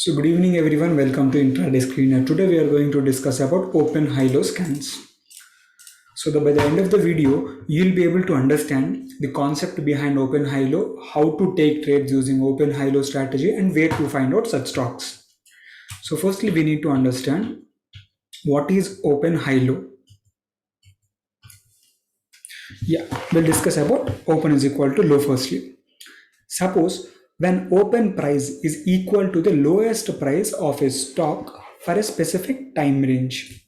So good evening everyone, welcome to Intraday Screener. Today we are going to discuss about open high-low scans. By the end of the video, you'll be able to understand the concept behind open high-low, how to take trades using open high-low strategy and where to find out such stocks. So firstly, we need to understand what is open high-low. We'll discuss about open is equal to low firstly. Suppose when open price is equal to the lowest price of a stock for a specific time range,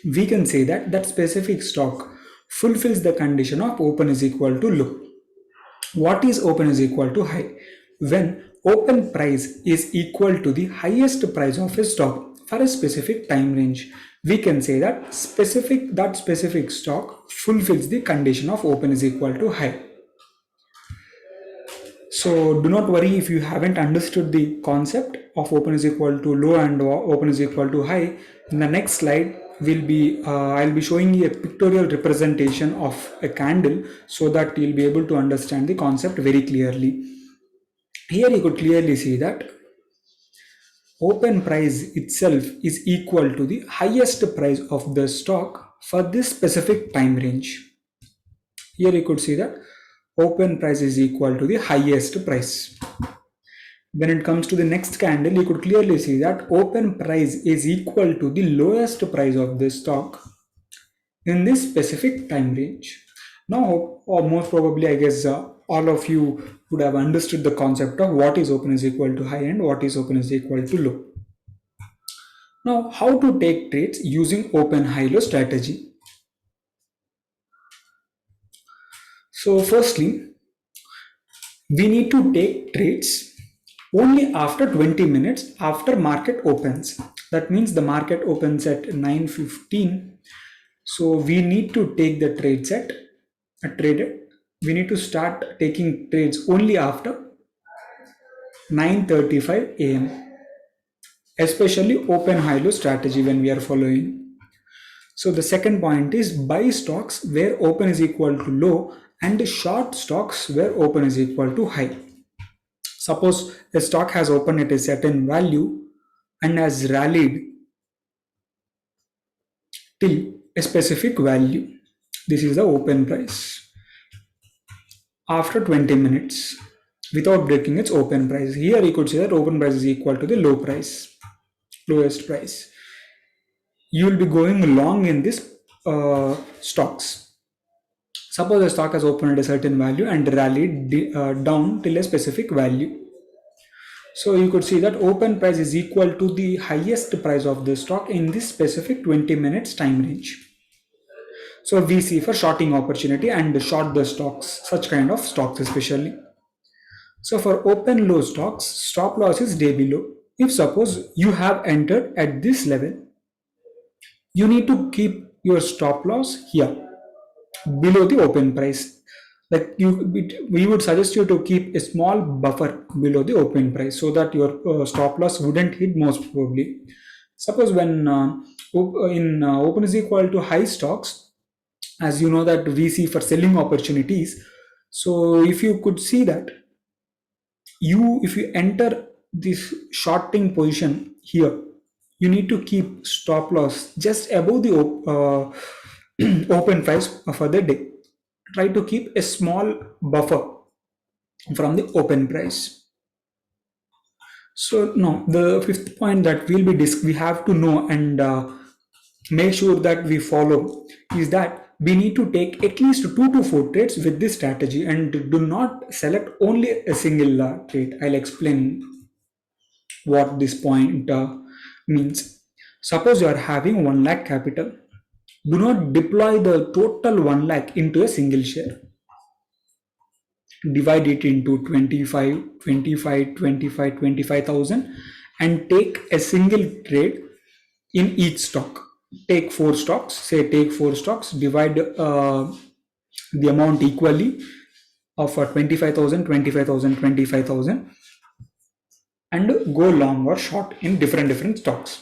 we can say that that specific stock fulfills the condition of open is equal to low. What is open is equal to high? When open price is equal to the highest price of a stock for a specific time range, we can say that specific stock fulfills the condition of open is equal to high. So do not worry if you haven't understood the concept of open is equal to low and open is equal to high. In the next slide, I'll be showing you a pictorial representation of a candle so that you'll be able to understand the concept very clearly. Here you could clearly see that open price itself is equal to the highest price of the stock for this specific time range. Here you could see that open price is equal to the highest price. When it comes to the next candle, you could clearly see that open price is equal to the lowest price of the stock in this specific time range. Now, or most probably, I guess all of you would have understood the concept of what is open is equal to high and what is open is equal to low. Now, how to take trades using open high-low strategy? So, firstly, we need to take trades only after 20 minutes after market opens. That means the market opens at 9:15. So we need to take the trades we need to start taking trades only after 9:35 a.m. especially open high-low strategy when we are following. So the second point is buy stocks where open is equal to low and short stocks where open is equal to high. Suppose a stock has opened at a certain value and has rallied till a specific value. This is the open price. After 20 minutes, without breaking its open price. Here you could say that open price is equal to the lowest price. You will be going long in this stocks. Suppose the stock has opened at a certain value and rallied down till a specific value. So you could see that open price is equal to the highest price of the stock in this specific 20 minutes time range. So we see for shorting opportunity and short the stocks, such kind of stocks especially. So for open low stocks, stop loss is day below. If suppose you have entered at this level, you need to keep your stop loss here below the open price. We would suggest you to keep a small buffer below the open price so that your stop loss wouldn't hit most probably. Suppose when open is equal to high stocks, as you know that we see for selling opportunities. So if you could see that if you enter this shorting position here, you need to keep stop loss just above the open price for the day. Try to keep a small buffer from the open price. So now the fifth point that we have to know and make sure that we follow is that we need to take at least 2 to 4 trades with this strategy and do not select only a single trade. I'll explain what this point means. Suppose you are having 1 lakh capital. Do not deploy the total 1 lakh into a single share. Divide it into 25,000 and take a single trade in each stock. Take 4 stocks, divide the amount equally of 25,000, 25,000, 25,000 and go long or short in different stocks.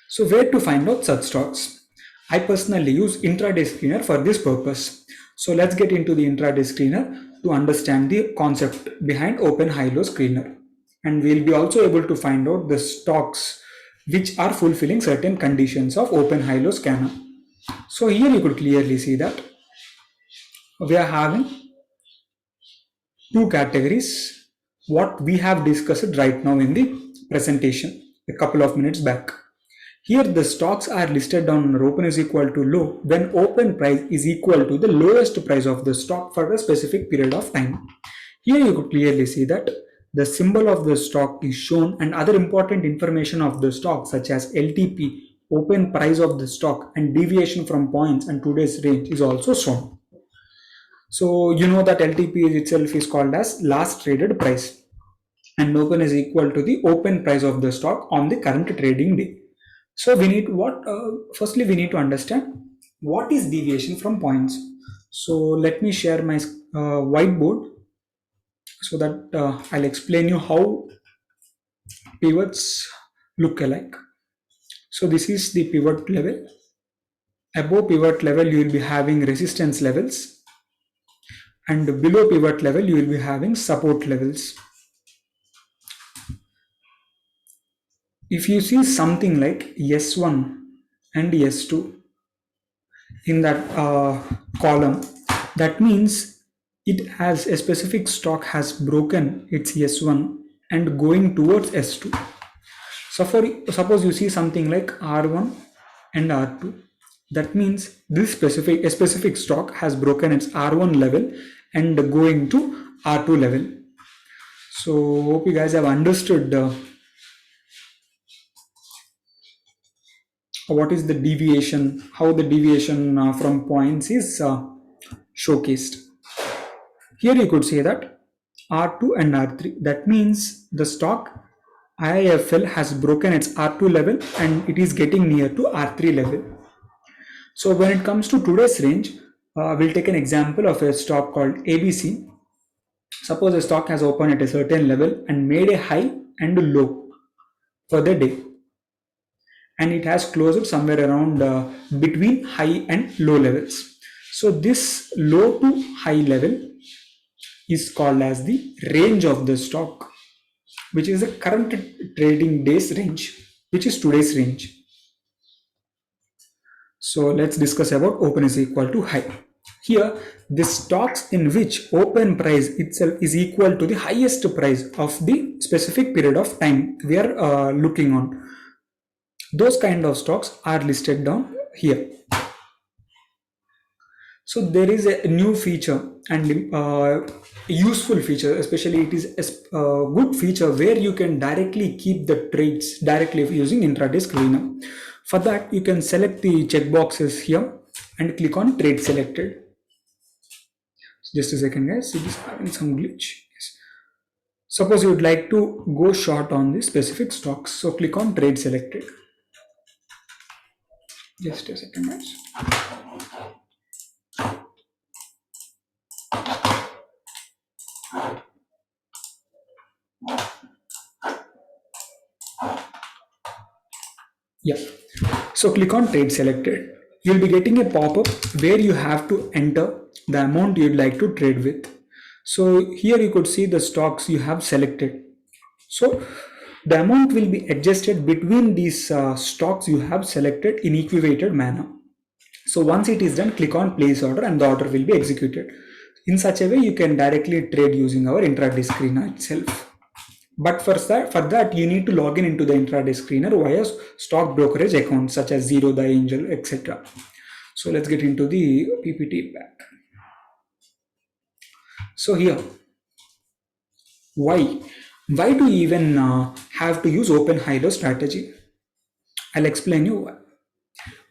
So where to find out such stocks? I personally use Intraday Screener for this purpose. So let's get into the Intraday Screener to understand the concept behind open high-low screener and we'll be also able to find out the stocks which are fulfilling certain conditions of open high-low scanner. So here you could clearly see that we are having two categories, what we have discussed right now in the presentation a couple of minutes back. Here the stocks are listed on open is equal to low when open price is equal to the lowest price of the stock for a specific period of time. Here you could clearly see that the symbol of the stock is shown and other important information of the stock such as LTP, open price of the stock, and deviation from points and today's range is also shown. So you know that LTP itself is called as last traded price, and open is equal to the open price of the stock on the current trading day. So we need firstly we need to understand what is deviation from points. So let me share my whiteboard so that I'll explain you how pivots look alike. So this is the pivot level. Above pivot level you will be having resistance levels, and below pivot level you will be having support levels. If you see something like S1 and S2 in that column, that means it has a specific stock has broken its S1 and going towards S2. So suppose you see something like R1 and R2, that means this specific stock has broken its R1 level and going to R2 level. So hope you guys have understood what is the deviation, how the deviation from points is showcased. Here you could say that R2 and R3, that means the stock IIFL has broken its R2 level and it is getting near to R3 level. So when it comes to today's range, we'll take an example of a stock called ABC. Suppose a stock has opened at a certain level and made a high and a low for the day, and it has closed somewhere around between high and low levels. So this low to high level is called as the range of the stock, which is the current trading days range, which is today's range. So let's discuss about open is equal to high. Here the stocks in which open price itself is equal to the highest price of the specific period of time we are looking on, those kind of stocks are listed down here. So there is a new feature and useful feature, especially it is a good feature where you can directly keep the trades directly using Intraday Screener. For that you can select the checkboxes here and click on trade selected. Just a second guys, it is having some glitch. Yes. Suppose you would like to go short on the specific stocks, so click on trade selected. Just a second guys. Yeah, so click on trade selected. You'll be getting a pop-up where you have to enter the amount you'd like to trade with. So here you could see the stocks you have selected. So the amount will be adjusted between these stocks you have selected in equated manner. So once it is done, click on place order and the order will be executed. In such a way you can directly trade using our Intraday Screener itself. But for that you need to log in into the Intraday Screener via stock brokerage accounts such as Zero, The Angel, etc. So let's get into the PPT back. So here, why do you even have to use open high-low strategy? I'll explain you why.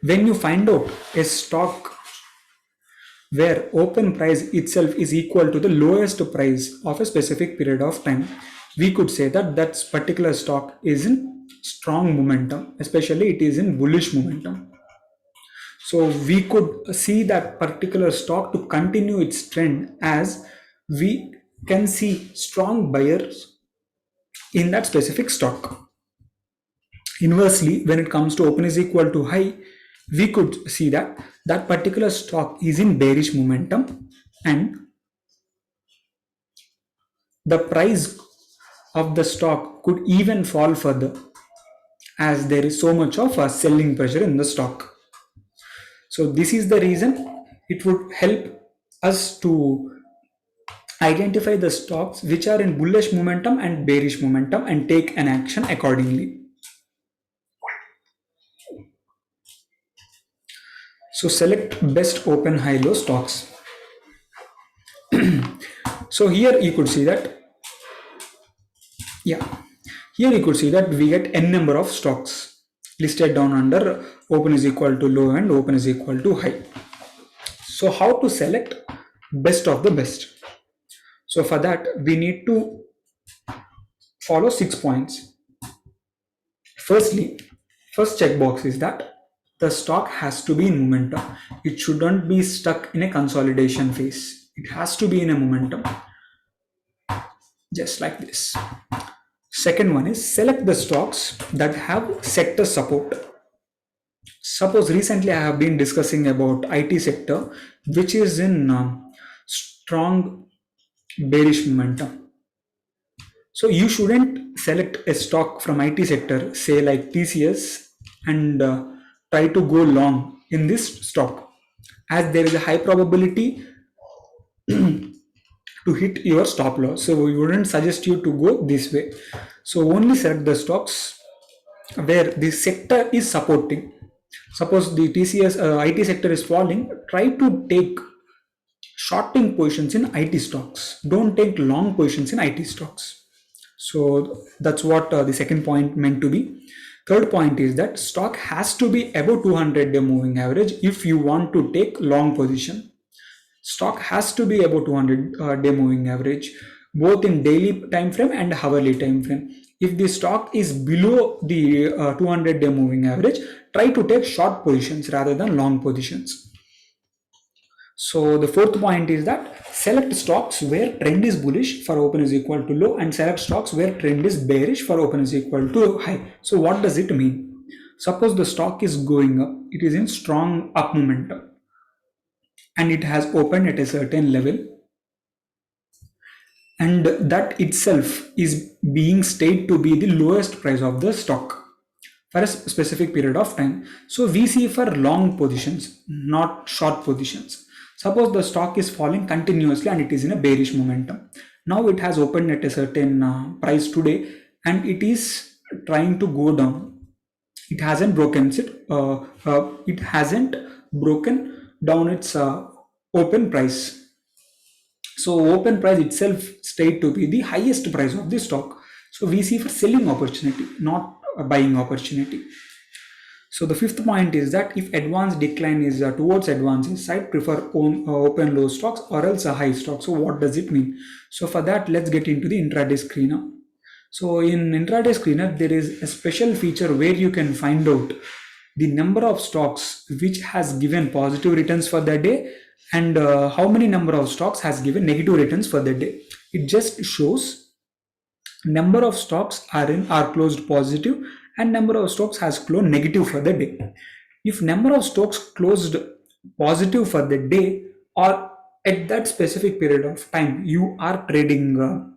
When you find out a stock where open price itself is equal to the lowest price of a specific period of time, we could say that that particular stock is in strong momentum, especially it is in bullish momentum. So we could see that particular stock to continue its trend as we can see strong buyers in that specific stock. Inversely, when it comes to open is equal to high, we could see that that particular stock is in bearish momentum and the price of the stock could even fall further as there is so much of a selling pressure in the stock. So this is the reason it would help us to identify the stocks which are in bullish momentum and bearish momentum and take an action accordingly. So select best open high low stocks. So here you could see that, yeah, here you could see that we get n number of stocks listed down under open is equal to low and open is equal to high. So how to select best of the best? So for that we need to follow 6 points. Firstly, first checkbox is that the stock has to be in momentum. It shouldn't be stuck in a consolidation phase. It has to be in a momentum, just like this. Second one is select the stocks that have sector support. Suppose recently I have been discussing about IT sector, which is in strong bearish momentum. So you shouldn't select a stock from IT sector, say like TCS, and try to go long in this stock, as there is a high probability to hit your stop loss. So we wouldn't suggest you to go this way. So only select the stocks where the sector is supporting. Suppose the TCS IT sector is falling, try to take shorting positions in IT stocks. Don't take long positions in IT stocks. So that's what the second point meant to be. Third point is that stock has to be above 200-day moving average if you want to take long position. Stock has to be above 200-day moving average, both in daily time frame and hourly time frame. If the stock is below the 200-day moving average, try to take short positions rather than long positions. So the fourth point is that select stocks where trend is bullish for open is equal to low, and select stocks where trend is bearish for open is equal to high. So what does it mean? Suppose the stock is going up, it is in strong up momentum and it has opened at a certain level, and that itself is being stated to be the lowest price of the stock for a specific period of time. So we see for long positions, not short positions. Suppose the stock is falling continuously and it is in a bearish momentum. Now it has opened at a certain price today and it is trying to go down. It hasn't broken it hasn't broken down its open price. So open price itself stayed to be the highest price of the stock. So we see for selling opportunity, not a buying opportunity. So the fifth point is that if advanced decline is towards advanced side, prefer open low stocks or else a high stock. So what does it mean? So for that, let's get into the intraday screener. So in Intraday Screener, there is a special feature where you can find out the number of stocks which has given positive returns for the day and how many number of stocks has given negative returns for the day. It just shows number of stocks are closed positive and number of stocks has closed negative for the day. If number of stocks closed positive for the day or at that specific period of time you are trading,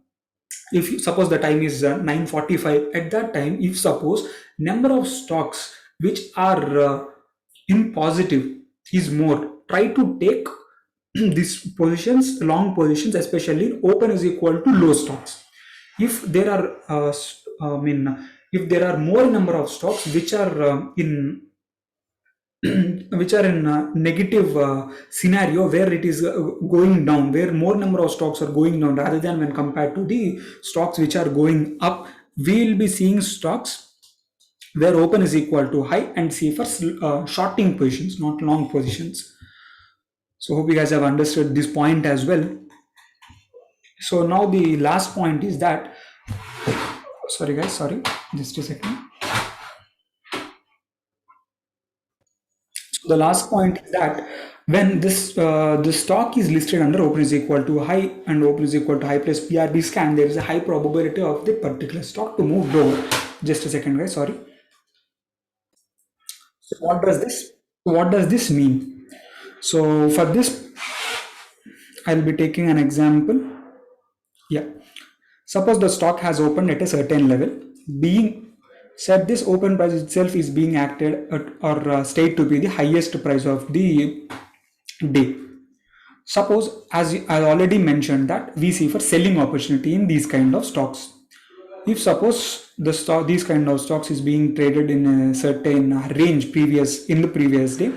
if you, suppose the time is 9:45, at that time if suppose number of stocks which are in positive is more, try to take these positions, long positions, especially open is equal to low stocks. If there are if there are more number of stocks which are in which are in negative scenario where it is going down, where more number of stocks are going down rather than when compared to the stocks which are going up, we will be seeing stocks where open is equal to high and see for shorting positions, not long positions. So hope you guys have understood this point as well. So now the last point is that, sorry guys, sorry, just a second. So the last point is that when the stock is listed under open is equal to high and open is equal to high plus PRB scan, there is a high probability of the particular stock to move lower. Just a second guys, sorry. So what does this mean? So for this I'll be taking an example. Yeah. Suppose the stock has opened at a certain level, being said this open price itself is being acted at, or state to be the highest price of the day. Suppose, as I already mentioned, that we see for selling opportunity in these kind of stocks. If suppose the stock, these kind of stocks is being traded in a certain range in the previous day,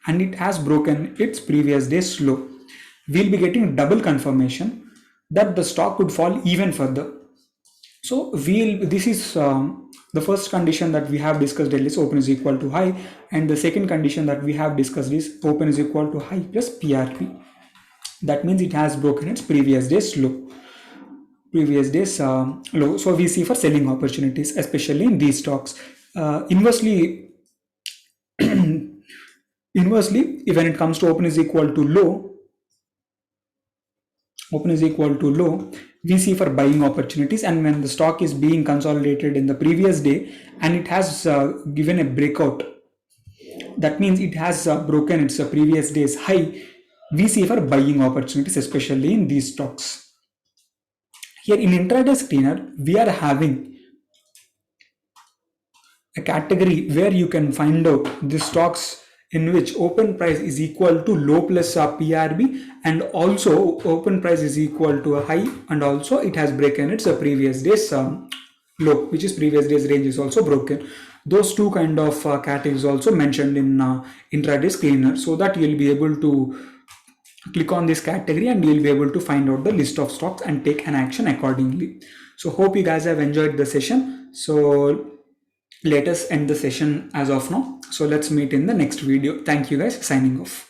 and it has broken its previous day's low, we'll be getting double confirmation that the stock could fall even further. So this is the first condition that we have discussed is open is equal to high, and the second condition that we have discussed is open is equal to high plus PRP. That means it has broken its previous day's low. So we see for selling opportunities, especially in these stocks. Inversely, when it comes to open is equal to low, we see for buying opportunities, and when the stock is being consolidated in the previous day and it has given a breakout, that means it has broken its previous day's high, we see for buying opportunities, especially in these stocks. Here in Intraday Screener, we are having a category where you can find out the stocks in which open price is equal to low plus PRB, and also open price is equal to a high, and also it has broken its previous day's low, which is previous day's range is also broken. Those two kind of categories also mentioned in Intraday Screener, so that you will be able to click on this category and you will be able to find out the list of stocks and take an action accordingly. So hope you guys have enjoyed the session. So let us end the session as of now. So let's meet in the next video. Thank you guys. Signing off.